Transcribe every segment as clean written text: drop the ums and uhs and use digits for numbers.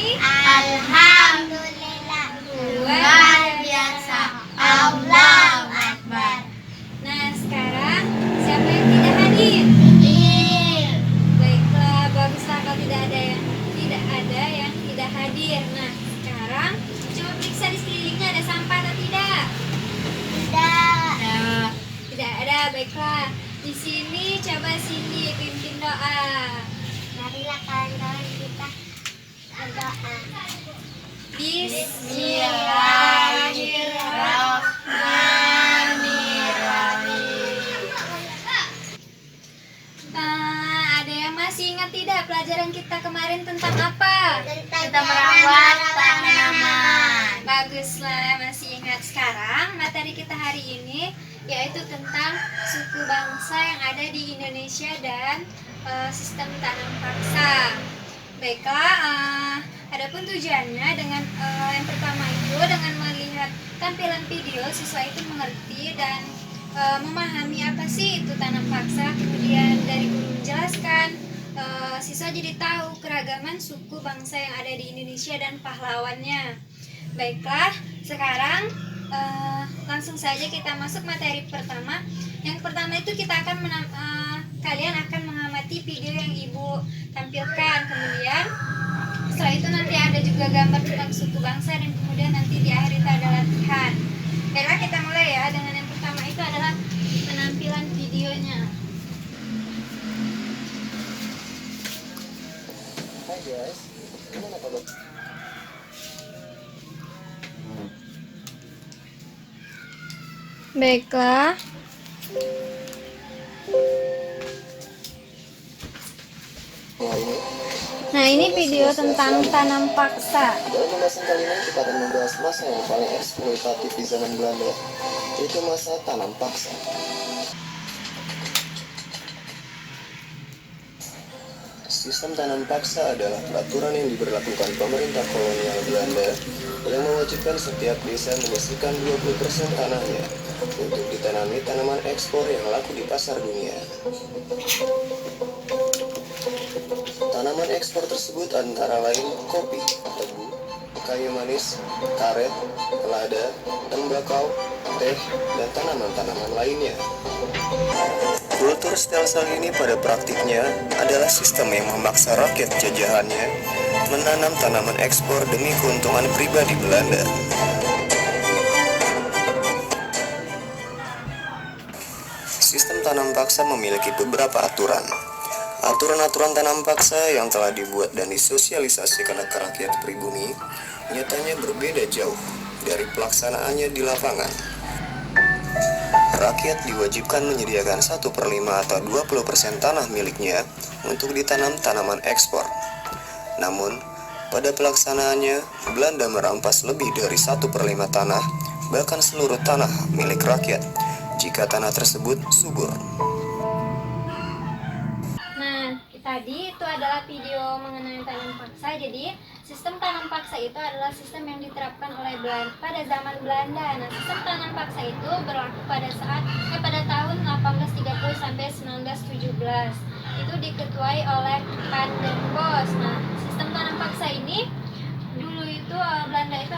ini? Alhamdulillah. Luar biasa. Allahu Akbar. Nah, sekarang siapa yang tidak hadir? Baiklah, baguslah kalau tidak ada yang tidak hadir. Nah, sekarang coba periksa di sekelilingnya ada sampah atau tidak? Tidak. Tidak ada. Baiklah. Di sini coba Cindy pimpin doa. Marilah kawan-kawan kita berdoa. Bismillahirrahmanirrahim. Ada yang masih ingat tidak pelajaran kita kemarin tentang apa? Tentang merawat tanaman. Baguslah, masih ingat. Sekarang materi kita hari ini yaitu tentang suku bangsa yang ada di Indonesia dan sistem tanam paksa. Baiklah, adapun tujuannya dengan yang pertama itu dengan melihat tampilan video siswa itu mengerti dan memahami apa sih itu tanam paksa. Kemudian dari guru menjelaskan, siswa jadi tahu keragaman suku bangsa yang ada di Indonesia dan pahlawannya. Baiklah, sekarang langsung saja kita masuk materi pertama. Yang pertama itu kita akan kalian akan mengamati video yang ibu tampilkan. Kemudian setelah itu nanti ada juga gambar tentang suku bangsa dan kemudian nanti di akhir itu ada latihan. Baiklah, kita mulai ya dengan yang pertama itu adalah penampilan videonya. Hai guys, gimana kabar? Baiklah. Nah, ini video tentang tanam paksa. Dalam pembahasan kali ini kita akan membahas masa yang paling eksploitatif di zaman Belanda, yaitu masa tanam paksa. Sistem tanam paksa adalah peraturan yang diberlakukan pemerintah kolonial Belanda yang mewajibkan setiap desa menyisihkan 20% tanahnya untuk ditanami tanaman ekspor yang laku di pasar dunia. Tanaman ekspor tersebut antara lain kopi, tebu, kayu manis, karet, lada, tembakau, teh, dan tanaman-tanaman lainnya. Kultur stelsel ini pada praktiknya adalah sistem yang memaksa rakyat jajahannya menanam tanaman ekspor demi keuntungan pribadi Belanda. Sistem tanam paksa memiliki beberapa aturan. Aturan-aturan tanam paksa yang telah dibuat dan disosialisasikan ke rakyat pribumi nyatanya berbeda jauh dari pelaksanaannya di lapangan. Rakyat diwajibkan menyediakan 1/5 atau 20% tanah miliknya untuk ditanam tanaman ekspor. Namun, pada pelaksanaannya, Belanda merampas lebih dari 1/5 tanah, bahkan seluruh tanah milik rakyat, jika tanah tersebut subur. Tadi itu adalah video mengenai tanam paksa. Jadi sistem tanam paksa itu adalah sistem yang diterapkan oleh Belanda pada zaman Belanda. Nah, sistem tanam paksa itu berlaku pada tahun 1830 sampai 1917. Itu diketuai oleh Van den Bos. Nah, sistem tanam paksa ini dulu itu Belanda itu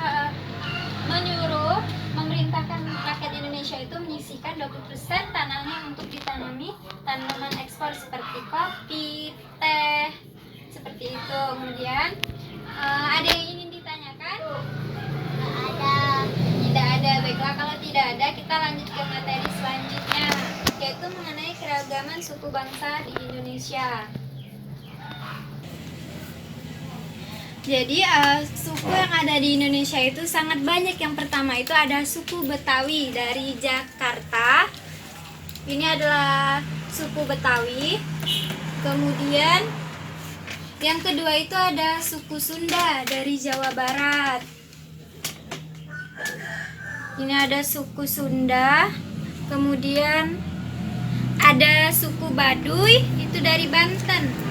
memerintahkan rakyat Indonesia itu menyisihkan 20% tanahnya untuk ditanami tanaman ekspor seperti kopi, teh, seperti itu. Kemudian ada yang ingin ditanyakan? Tidak ada. Baiklah, kalau tidak ada kita lanjut ke materi selanjutnya, yaitu mengenai keragaman suku bangsa di Indonesia. Jadi suku yang ada di Indonesia itu sangat banyak. Yang pertama itu ada suku Betawi dari Jakarta. Ini adalah suku Betawi. Kemudian yang kedua itu ada suku Sunda dari Jawa Barat. Ini ada suku Sunda. Kemudian ada suku Baduy itu dari Banten.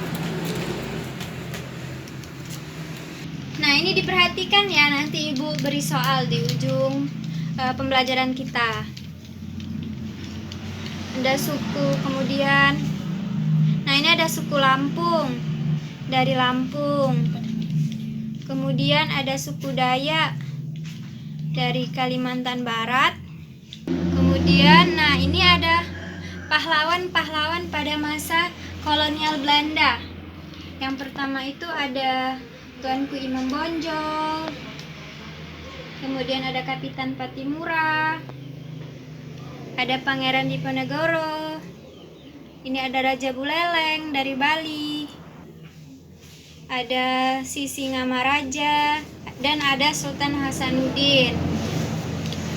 Nah, ini diperhatikan ya, nanti ibu beri soal di ujung pembelajaran kita. Ada suku, kemudian nah ini ada suku Lampung dari Lampung. Kemudian Kemudian ada suku Dayak dari Kalimantan Barat. Kemudian, nah ini ada pahlawan-pahlawan pada masa kolonial Belanda. Yang pertama itu ada Tuanku Imam Bonjol. Kemudian ada Kapitan Patimura. Ada Pangeran Diponegoro. Ini ada Raja Buleleng dari Bali. Ada Sisingamaraja dan ada Sultan Hasanuddin.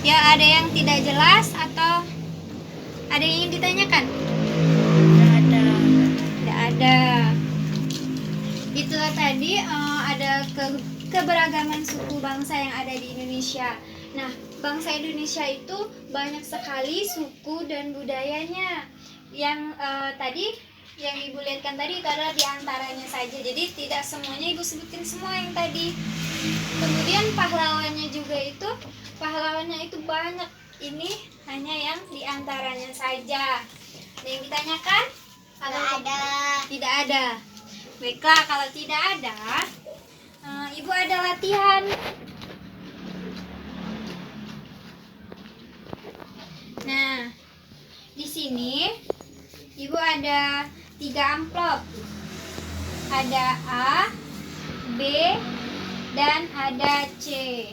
Ya, ada yang tidak jelas atau ada yang ingin ditanyakan? Tidak ada. Itulah tadi ada keberagaman suku bangsa yang ada di Indonesia. Nah, bangsa Indonesia itu banyak sekali suku dan budayanya. Yang tadi yang Ibu lihatkan tadi itu adalah diantaranya saja. Jadi tidak semuanya Ibu sebutin semua yang tadi. Kemudian pahlawannya itu banyak. Ini hanya yang diantaranya saja. Ada yang ditanyakan? Tidak ada. Baiklah, kalau tidak ada, Ibu ada latihan. Nah, di sini Ibu ada 3 amplop. Ada A, B, dan ada C.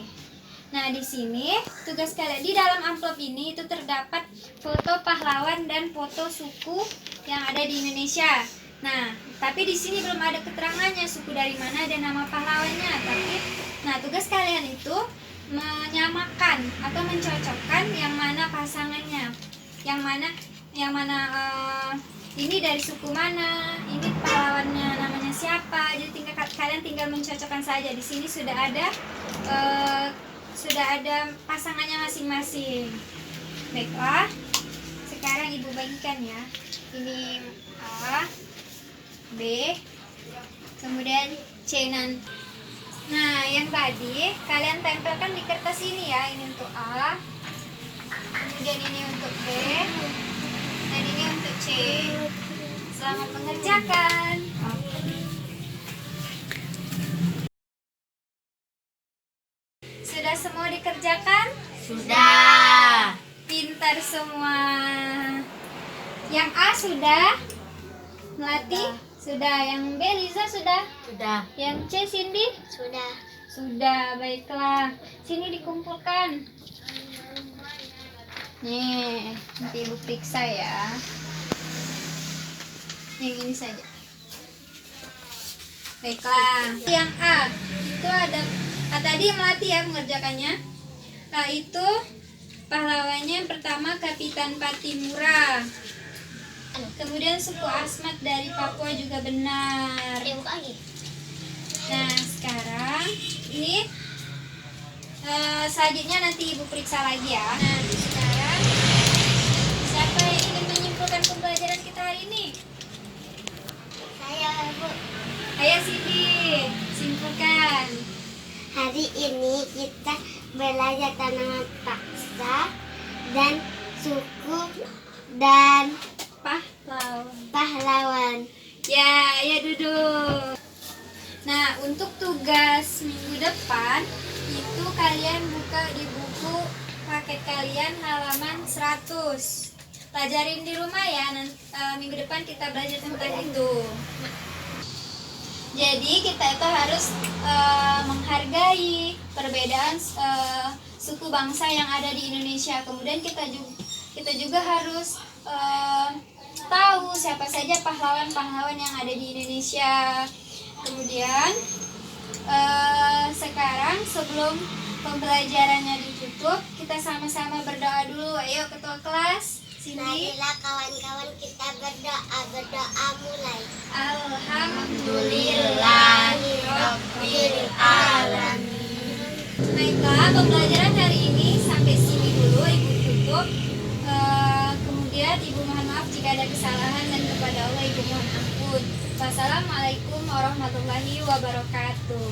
Nah, di sini tugas kalian di dalam amplop ini itu terdapat foto pahlawan dan foto suku yang ada di Indonesia. Nah, tapi di sini belum ada keterangannya suku dari mana dan nama pahlawannya. Nah, tugas kalian itu menyamakan atau mencocokkan yang mana pasangannya, yang mana ini dari suku mana, ini pahlawannya namanya siapa. Jadi kalian tinggal mencocokkan saja. Di sini sudah ada pasangannya masing-masing. Baiklah, sekarang Ibu bagikan ya. Ini A, B, kemudian C. Nah, yang tadi kalian tempelkan di kertas ini ya. Ini untuk A, kemudian ini untuk B, dan ini untuk C. Selamat mengerjakan. Sudah semua dikerjakan? Sudah. Pintar semua. Yang A sudah? Melati? Sudah. Yang B Liza sudah? Sudah. Yang C Cindy? Sudah. Sudah, baiklah. Sini dikumpulkan. Nih, nanti Ibu periksa ya. Yang ini saja. Baiklah. Yang A itu ada tadi Melati ya mengerjakannya. Nah, itu pahlawannya yang pertama Kapitan Patimura. Kemudian suku Asmat dari Papua juga benar. Nah, sekarang ini selanjutnya nanti Ibu periksa lagi ya. Nah, sekarang siapa yang ingin menyimpulkan pembelajaran kita hari ini? Saya, Bu. Ayo Cindy, simpulkan. Hari ini kita belajar tanaman paksa dan suku dan pahlawan. Ya, ya duduk. Nah, untuk tugas minggu depan itu kalian buka di buku paket kalian halaman 100. Pelajarin di rumah ya. Minggu depan kita belajar tentang itu. Jadi kita itu harus menghargai perbedaan suku bangsa yang ada di Indonesia. Kemudian kita juga harus tahu siapa saja pahlawan-pahlawan yang ada di Indonesia. Kemudian sekarang sebelum pembelajarannya ditutup, kita sama-sama berdoa dulu. Ayo ketua kelas, Cindy. Marilah kawan-kawan kita berdoa mulai. Alhamdulillahirabbil alamin. Baiklah, pembelajaran hari ini sampai sini dulu Ibu tutup. Kemudian Ibu mohon maaf jika ada kesalahan dan kepada Allah Ibu mohon ampun. Wassalamualaikum warahmatullahi wabarakatuh.